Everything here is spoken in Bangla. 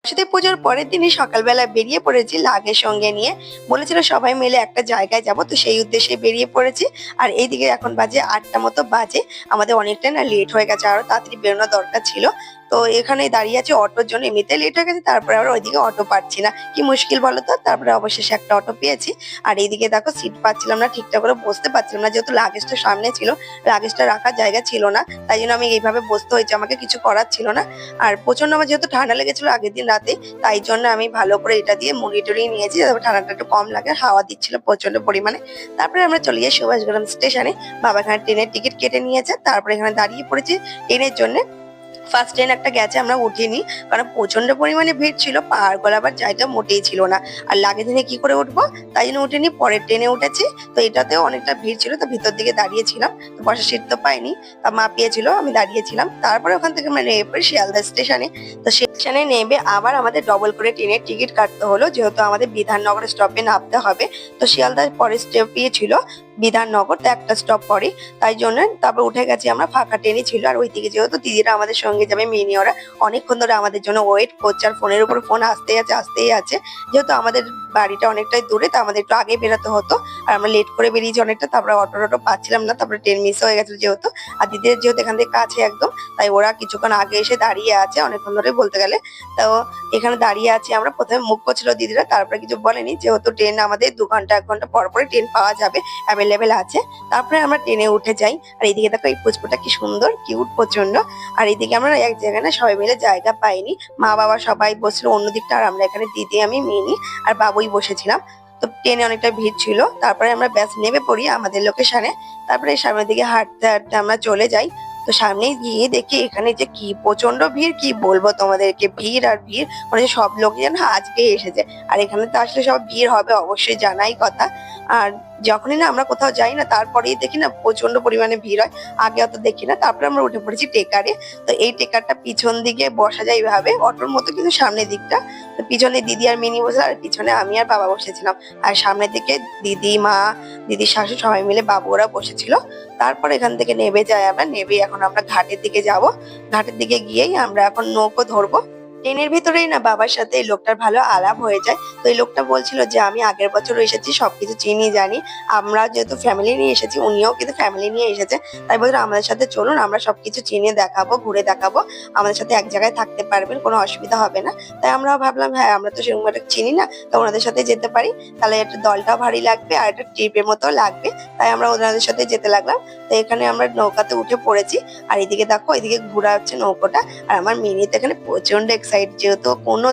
সরস্বতী পুজোর পরের দিনই সকালবেলা বেরিয়ে পড়েছি লাগেজ সঙ্গে নিয়ে। বলেছিল সবাই মিলে একটা জায়গায় যাব, তো সেই উদ্দেশ্যে বেরিয়ে পড়েছি। আর এইদিকে এখন বাজে ৮টা মতো বাজে। আমাদের অনেকটাই না লেট হয়ে গেছে, আরো তাড়াতাড়ি বেরোনো দরকার ছিল। তো এখানে দাঁড়িয়ে আছি অটোর জন্য, এমনিতে লেট হয়ে গেছে, তারপরে আবার ওইদিকে অটো পাচ্ছি না, কি মুশকিল বলো তো। তারপরে অবশেষে একটা অটো পেয়েছি। আর এইদিকে দেখো সিট পাচ্ছিলাম না, ঠিকঠাক করে বসতে পারছিলাম না, যেহেতু লাগেজটা সামনে ছিল, লাগেজটা রাখার জায়গা ছিল না, তাই জন্য আমি এইভাবে বসতে হয়েছে, আমাকে কিছু করার ছিল না। আর প্রচন্ড আমার যেহেতু ঠান্ডা লেগেছিল আগের দিন রাতে, তাই জন্য আমি ভালো করে এটা দিয়ে মুড়ি টুড়ি নিয়েছি যাতে ঠান্ডাটা একটু কম লাগে। হাওয়া দিচ্ছিল প্রচন্ড পরিমাণে। তারপরে আমরা চলে যাই সুভাষগ্রাম স্টেশনে। বাবা এখানে ট্রেনের টিকিট কেটে নিয়েছে, তারপরে এখানে দাঁড়িয়ে পড়েছি ট্রেনের জন্য। ফার্স্ট ট্রেন একটা গেছে, আমরা উঠিনি, কারণ প্রচন্ড পরিমাণে ভিড় ছিল, পাহাড় গলাবার জায়গা মোটেই ছিল না। আর লাগেজ নিয়ে কি করে উঠবো, তাই জন্য উঠিনি, পরের ট্রেনে উঠেছি। তো এটাতেও অনেকটা ভিড় ছিল, তো ভিতর দিকে দাঁড়িয়েছিলাম, তো বসার সিট তো পাইনি, তা মা পেয়েছিল, আমি দাঁড়িয়েছিলাম। তারপরে ওখান থেকে আমরা নেমে পড়ি শিয়ালদা স্টেশনে। তো স্টেশনে নেমে আবার আমাদের ডবল করে ট্রেনের টিকিট কাটতে হলো, যেহেতু আমাদের বিধাননগর স্টপে নামতে হবে। তো শিয়ালদার পরের স্টপই ছিল বিধাননগর, তো একটা স্টপ পরে, তাই জন্য তারপর উঠে গেছি আমরা, ফাঁকা ট্রেনই ছিল। আর ওইদিকে যেহেতু দিদিরা আমাদের সঙ্গে যাবে, মেয়ে ওরা অনেকক্ষণ ধরে আমাদের জন্য ওয়েট করছে, আর ফোনের উপর ফোন আসতেই আছে আসতেই আছে। যেহেতু আমাদের বাড়িটা অনেকটাই দূরে, তো আমাদের একটু আগে বেরোতে হতো, আর আমরা লেট করে বেরিয়েছি অনেকটা। তারপরে অটো টটো পাচ্ছিলাম না, তারপরে ট্রেন মিস হয়ে গেছিল যেহেতু। আর দিদিদের যেহেতু এখান থেকে কাছে একদম, তাই ওরা কিছুক্ষণ আগে এসে দাঁড়িয়ে আছে, অনেকক্ষণ ধরে বলতে গেলে। তো এখানে দাঁড়িয়ে আছি আমরা, প্রথমে মুখ করছিল দিদিরা, তারপরে কিছু বলেনি, যেহেতু ট্রেন আমাদের 2 ঘন্টা 1 ঘন্টা পর পরে ট্রেন পাওয়া যাবে, অ্যাভেলেবেল আছে। তারপরে আমরা ট্রেনে উঠে যাই। আর এইদিকে দেখো এই পুচকুটা কি সুন্দর কিউট প্রচন্ড। আর এইদিকে আমরা এক জায়গায় না সবাই মিলে জায়গা পাইনি, মা বাবা সবাই বসছিল অন্য দিকটা, আর আমরা এখানে দিদি আমি মিনি আর বাবুই বসেছিলাম। তো ট্রেনে অনেকটা ভিড় ছিল, তারপরে আমরা ব্যাস নেমে পড়ি আমাদের লোকেশনে। তারপরে সামনের দিকে হাঁটতে হাঁটতে আমরা চলে যাই। তো সামনে গিয়ে দেখি এখানে যে কি প্রচন্ড ভিড়, কি বলবো তোমাদেরকে, ভিড় আর ভিড়, মানে সব লোক যেন আজকে এসেছে। আর এখানে তো আসলে সব ভিড় হবে অবশ্যই, জানাই কথা। আর যখনই না আমরা কোথাও যাই না, তারপরেই দেখি না প্রচন্ড পরিমাণে ভিড় হয়, আগে অত দেখি না। তারপরে আমরা উঠে পড়েছি টেকারে। তো এই টেকারটা পিছন দিকে বসা যায় এইভাবে, অটোর মতো কিন্তু সামনের দিকটা। তো পিছনে দিদি আর মিনি বসে, আর পিছনে আমি আর বাবা বসেছিলাম। আর সামনের দিকে দিদি মা, দিদির শাশু সবাই মিলে বাবু ওরা বসেছিল। তারপর এখান থেকে নেমে যাই আমরা, নেমে এখন আমরা ঘাটের দিকে যাব। ঘাটের দিকে গিয়েই আমরা এখন নৌকো ধরবো। ট্রেনের ভিতরেই না বাবার সাথে এই লোকটার ভালো আলাপ হয়ে যায়। তো এই লোকটা বলছিল যে আমি আগের বছর এসেছি, সবকিছু চিনি জানি। আমরা যেহেতু ফ্যামিলি নিয়ে এসেছি, উনিও কিন্তু ফ্যামিলি নিয়ে এসেছে, তাই বলছিল আমাদের সাথে চলুন, আমরা সবকিছু চিনিয়ে দেখাবো, ঘুরে দেখাবো, আমাদের সাথে এক জায়গায় থাকতে পারবেন, কোনো অসুবিধা হবে না। তাই আমরাও ভাবলাম হ্যাঁ, আমরা তো সেরকম একটা চিনি না, তো ওনাদের সাথে যেতে পারি, তাহলে একটা দলটাও ভারী লাগবে আর একটা ট্রিপের মতো লাগবে। তাই আমরা ওনাদের সাথে যেতে লাগলাম। তো এখানে আমরা নৌকাতে উঠে পড়েছি। আর এদিকে দেখো, এদিকে ঘোরা হচ্ছে নৌকোটা। আর আমার মিনি তো এখানে প্রচন্ড এক্সাইট, যেহেতু কোনো